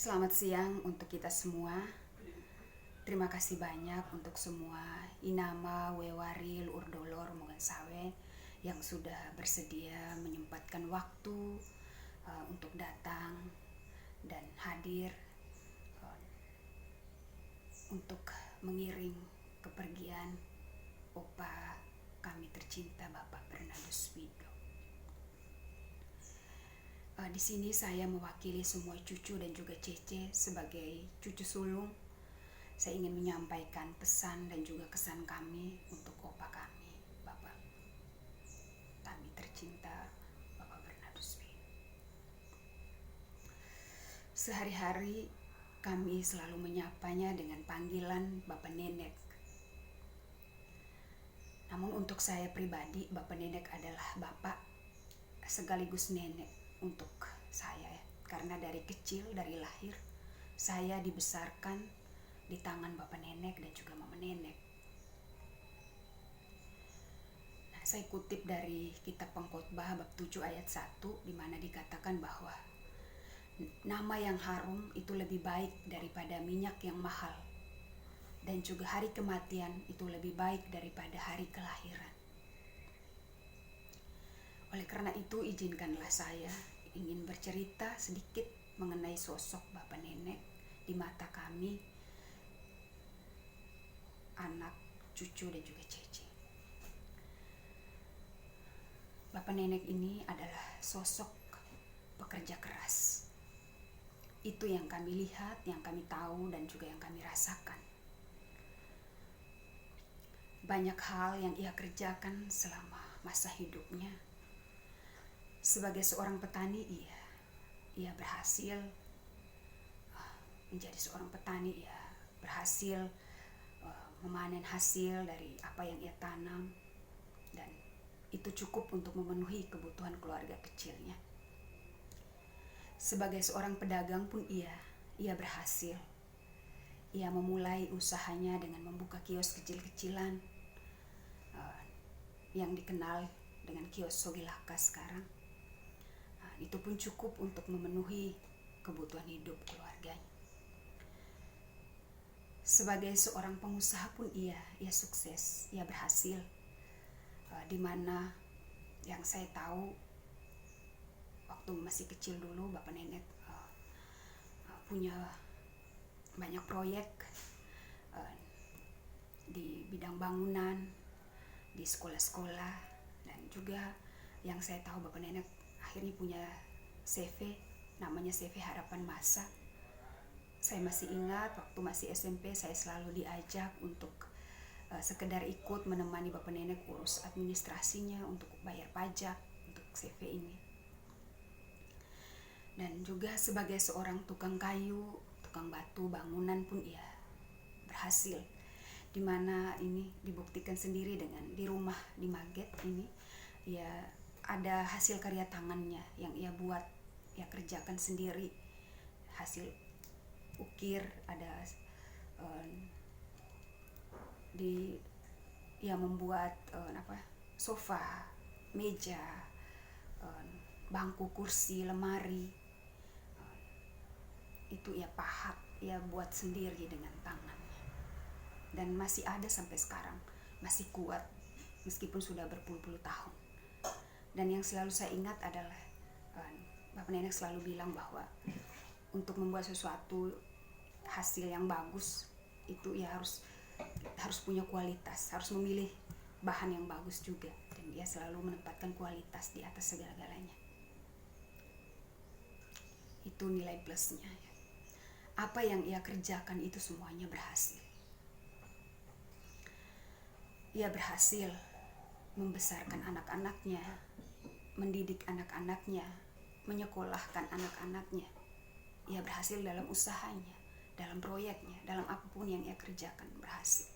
Selamat siang untuk kita semua. Terima kasih banyak untuk semua inama, wewari, luur dolor, mogan sawe yang sudah bersedia menyempatkan waktu untuk datang dan hadir untuk mengiring kepergian Opa kami tercinta Bapak Bernardus Wido. Di sini saya mewakili semua cucu dan juga cece sebagai cucu sulung. Saya ingin menyampaikan pesan dan juga kesan kami untuk opa kami, Bapak kami tercinta, Bapak Bernardus Wido. Sehari-hari kami selalu menyapanya dengan panggilan Bapak Nenek. Namun untuk saya pribadi, Bapak Nenek adalah Bapak sekaligus nenek untuk saya, karena dari kecil, dari lahir, saya dibesarkan di tangan Bapak Nenek dan juga Mama Nenek. Nah, saya kutip dari kitab Pengkhotbah bab 7 ayat 1 di mana dikatakan bahwa nama yang harum itu lebih baik daripada minyak yang mahal, dan juga hari kematian itu lebih baik daripada hari kelahiran. Oleh karena itu, izinkanlah saya ingin bercerita sedikit mengenai sosok Bapak Nenek di mata kami, anak, cucu, dan juga cece. Bapak Nenek ini adalah sosok pekerja keras. Itu yang kami lihat, yang kami tahu, dan juga yang kami rasakan. Banyak hal yang ia kerjakan selama masa hidupnya. Sebagai seorang petani, ia berhasil menjadi seorang petani. Ia berhasil memanen hasil dari apa yang ia tanam, dan itu cukup untuk memenuhi kebutuhan keluarga kecilnya. Sebagai seorang pedagang pun ia berhasil. Ia memulai usahanya dengan membuka kios kecil-kecilan yang dikenal dengan kios Sogilaka sekarang. Itu pun cukup untuk memenuhi kebutuhan hidup keluarganya. Sebagai seorang pengusaha pun ia sukses, ia berhasil. Di mana yang saya tahu waktu masih kecil dulu, Bapak Nenek punya banyak proyek di bidang bangunan, di sekolah-sekolah, dan juga yang saya tahu Bapak Nenek akhirnya punya CV, namanya CV Harapan Masa. Saya masih ingat waktu masih SMP, saya selalu diajak untuk sekedar ikut menemani Bapak Nenek urus administrasinya untuk bayar pajak untuk CV ini. Dan juga sebagai seorang tukang kayu, tukang batu, bangunan pun ia berhasil. Dimana ini dibuktikan sendiri dengan di rumah di Maget ini, ia ada hasil karya tangannya yang ia buat, ia kerjakan sendiri. Hasil ukir, ada ia membuat sofa, meja, bangku, kursi, lemari. Itu ia pahat, ia buat sendiri dengan tangannya. Dan masih ada sampai sekarang, masih kuat meskipun sudah berpuluh-puluh tahun. Dan yang selalu saya ingat adalah Bapak Nenek selalu bilang bahwa untuk membuat sesuatu hasil yang bagus itu ya harus punya kualitas, harus memilih bahan yang bagus juga, dan dia selalu menempatkan kualitas di atas segala-galanya. Itu nilai plusnya. Apa yang ia kerjakan itu semuanya berhasil. Ia berhasil membesarkan anak-anaknya, mendidik anak-anaknya, menyekolahkan anak-anaknya. Ia berhasil dalam usahanya, dalam proyeknya, dalam apapun yang ia kerjakan berhasil.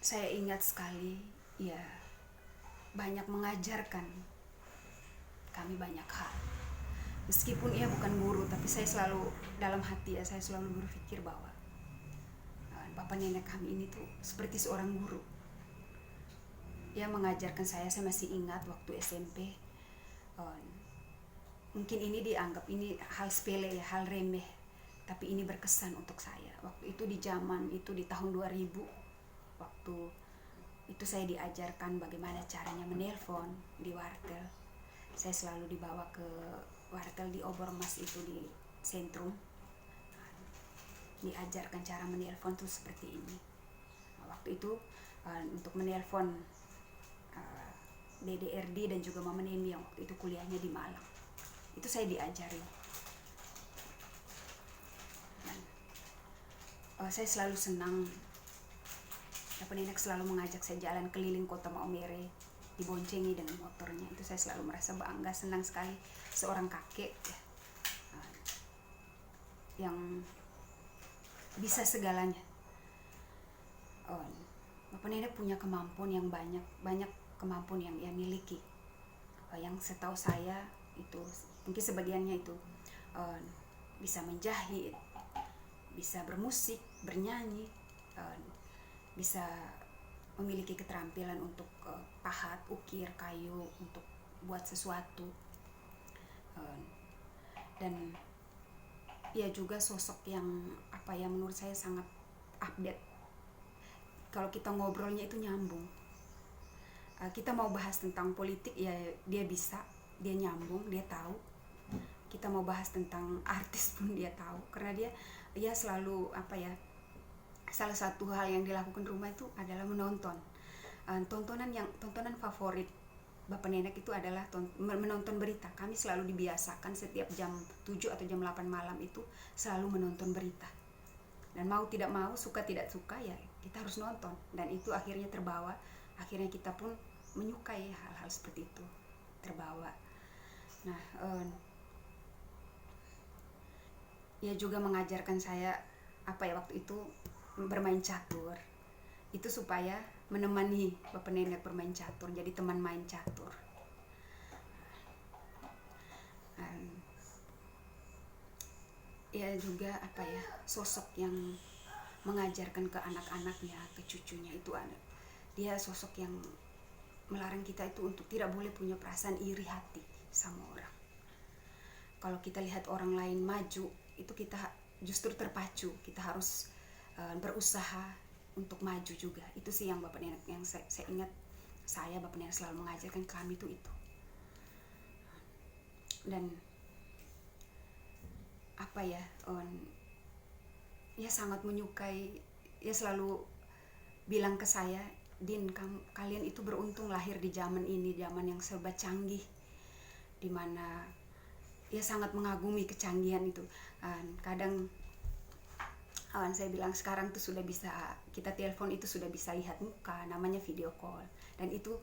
Saya ingat sekali ia banyak mengajarkan kami banyak hal. Meskipun ia bukan guru, tapi saya selalu dalam hati saya selalu berpikir bahwa Bapak Nenek kami ini tuh seperti seorang guru. Ia mengajarkan saya masih ingat waktu SMP mungkin ini dianggap ini hal sepele ya, hal remeh, tapi ini berkesan untuk saya. Waktu itu di zaman itu di tahun 2000, waktu itu saya diajarkan bagaimana caranya menelpon di wartel. Saya selalu dibawa ke wartel di Obor Mas itu di sentrum, diajarkan cara menelpon tuh seperti ini. Waktu itu untuk menelpon DDRD dan juga Mama Nemi yang waktu itu kuliahnya di Malang, itu saya diajari. Saya selalu senang, Bapak Nenek selalu mengajak saya jalan keliling kota Maumere, diboncengi dengan motornya. Itu saya selalu merasa bangga, senang sekali seorang kakek ya, yang bisa segalanya. Bapak Nenek punya kemampuan yang banyak kemampuan yang ia miliki. Yang setahu saya itu mungkin sebagiannya itu bisa menjahit, bisa bermusik, bernyanyi, bisa memiliki keterampilan untuk pahat, ukir, kayu untuk buat sesuatu. Dan ia juga sosok yang menurut saya sangat update. Kalau kita ngobrolnya itu nyambung. Kita mau bahas tentang politik ya dia bisa, dia nyambung, dia tahu. Kita mau bahas tentang artis pun dia tahu, karena dia selalu salah satu hal yang dilakukan di rumah itu adalah menonton. Tontonan favorit Bapak Nenek itu adalah menonton berita. Kami selalu dibiasakan setiap jam 7 atau jam 8 malam itu selalu menonton berita. Dan mau tidak mau, suka tidak suka ya kita harus nonton. Dan itu akhirnya terbawa. Akhirnya kita pun menyukai hal-hal seperti itu, terbawa. Nah, ia juga mengajarkan saya waktu itu bermain catur. Itu supaya menemani Bapak Nenek bermain catur, jadi teman main catur. Ia juga sosok yang mengajarkan ke anak-anaknya, ke cucunya itu ada. Dia sosok yang melarang kita itu untuk tidak boleh punya perasaan iri hati sama orang. Kalau kita lihat orang lain maju, itu kita justru terpacu, kita harus berusaha untuk maju juga. Itu sih yang Bapak Nenek, yang saya ingat, Bapak Nenek selalu mengajarkan kami itu. Dan ia sangat menyukai, ia selalu bilang ke saya, Din, kalian itu beruntung lahir di zaman ini, zaman yang serba canggih, dimana ia sangat mengagumi kecanggihan itu. Kadang saya bilang sekarang tuh sudah bisa, kita telepon itu sudah bisa lihat muka, namanya video call. Dan itu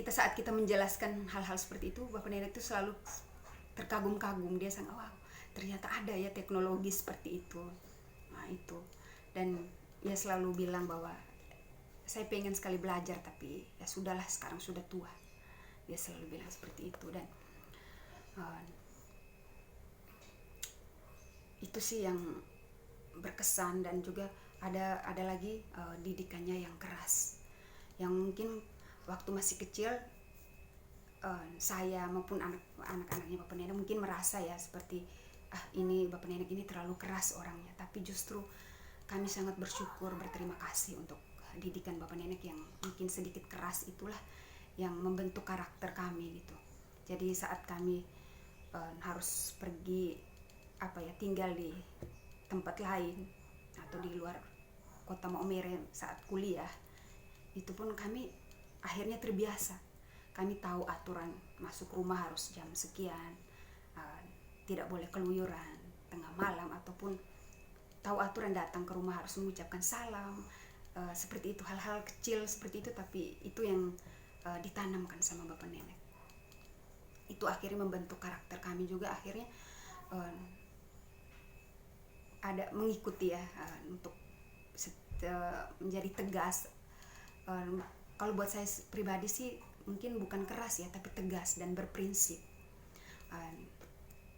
saat kita menjelaskan hal-hal seperti itu, Bapak Nenek itu selalu terkagum-kagum. Dia sangat, wow, ternyata ada ya teknologi seperti itu. Nah itu. Dan dia selalu bilang bahwa saya pengen sekali belajar, tapi ya sudahlah, sekarang sudah tua. Dia selalu bilang seperti itu. Dan itu sih yang berkesan. Dan juga ada lagi didikannya yang keras, yang mungkin waktu masih kecil saya maupun anak-anaknya Bapak Nenek mungkin merasa ya seperti ini Bapak Nenek ini terlalu keras orangnya. Tapi justru kami sangat bersyukur, berterima kasih untuk didikan Bapak Nenek yang mungkin sedikit keras, itulah yang membentuk karakter kami gitu. Jadi saat kami harus pergi tinggal di tempat lain atau di luar kota Maumere saat kuliah, itu pun kami akhirnya terbiasa. Kami tahu aturan masuk rumah harus jam sekian, tidak boleh keluyuran tengah malam, ataupun tahu aturan datang ke rumah harus mengucapkan salam, seperti itu. Hal-hal kecil seperti itu, tapi itu yang ditanamkan sama Bapak Nenek. Itu akhirnya membentuk karakter kami juga. Akhirnya ada mengikuti ya, untuk menjadi tegas. Kalau buat saya pribadi sih mungkin bukan keras ya, tapi tegas dan berprinsip.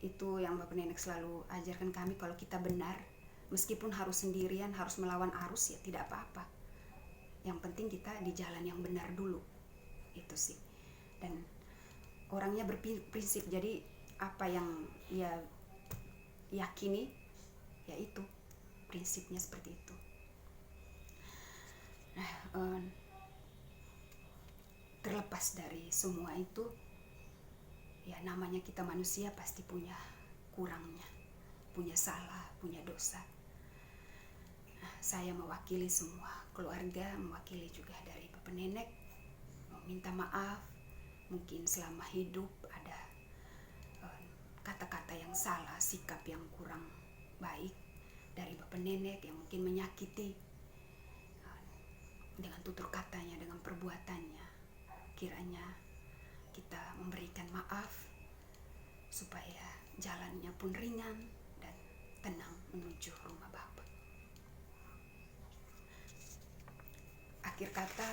Itu yang Bapak Nenek selalu ajarkan kami. Kalau kita benar, meskipun harus sendirian, harus melawan arus, ya tidak apa-apa. Yang penting kita di jalan yang benar dulu. Itu sih. Dan orangnya berprinsip, jadi apa yang ia yakini ya itu prinsipnya seperti itu. Nah, terlepas dari semua itu, ya namanya kita manusia pasti punya kurangnya, punya salah, punya dosa. Nah, saya mewakili semua keluarga, mewakili juga dari Bapak Nenek, minta maaf mungkin selama hidup ada kata-kata yang salah, sikap yang kurang baik dari Bapak Nenek yang mungkin menyakiti dengan tutur katanya, dengan perbuatannya. Kiranya kita memberikan maaf supaya jalannya pun ringan dan tenang menuju rumah Bapa. Akhir kata,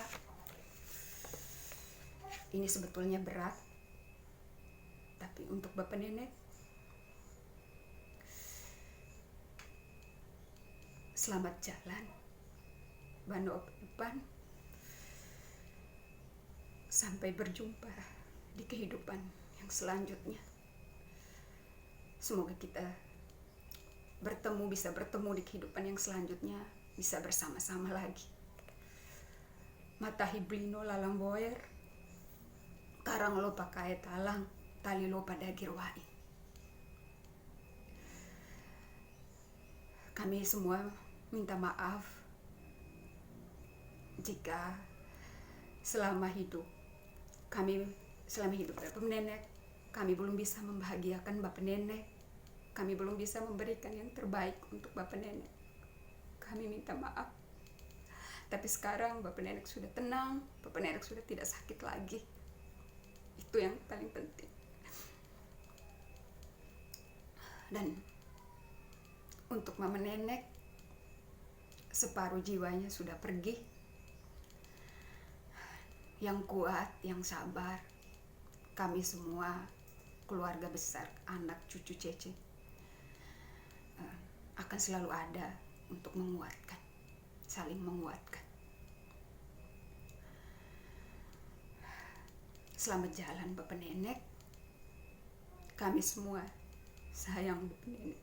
ini sebetulnya berat, tapi untuk Bapak Nenek, selamat jalan, Bano depan, sampai berjumpa di kehidupan yang selanjutnya. Semoga kita bisa bertemu di kehidupan yang selanjutnya, bisa bersama-sama lagi. Mata hiblino lalang boer, karang lo pakai talang, tali lo pada girwai. Kami semua minta maaf jika selama hidup Bapak Nenek, kami belum bisa membahagiakan Bapak Nenek, kami belum bisa memberikan yang terbaik untuk Bapak Nenek. Kami minta maaf. Tapi sekarang Bapak Nenek sudah tenang, Bapak Nenek sudah tidak sakit lagi. Itu yang paling penting. Dan untuk Mama Nenek, separuh jiwanya sudah pergi. Yang kuat, yang sabar, kami semua keluarga besar, anak, cucu, cece, akan selalu ada untuk menguatkan, saling menguatkan. Selamat jalan Bapak Nenek. Kami semua sayang Bapak Nenek.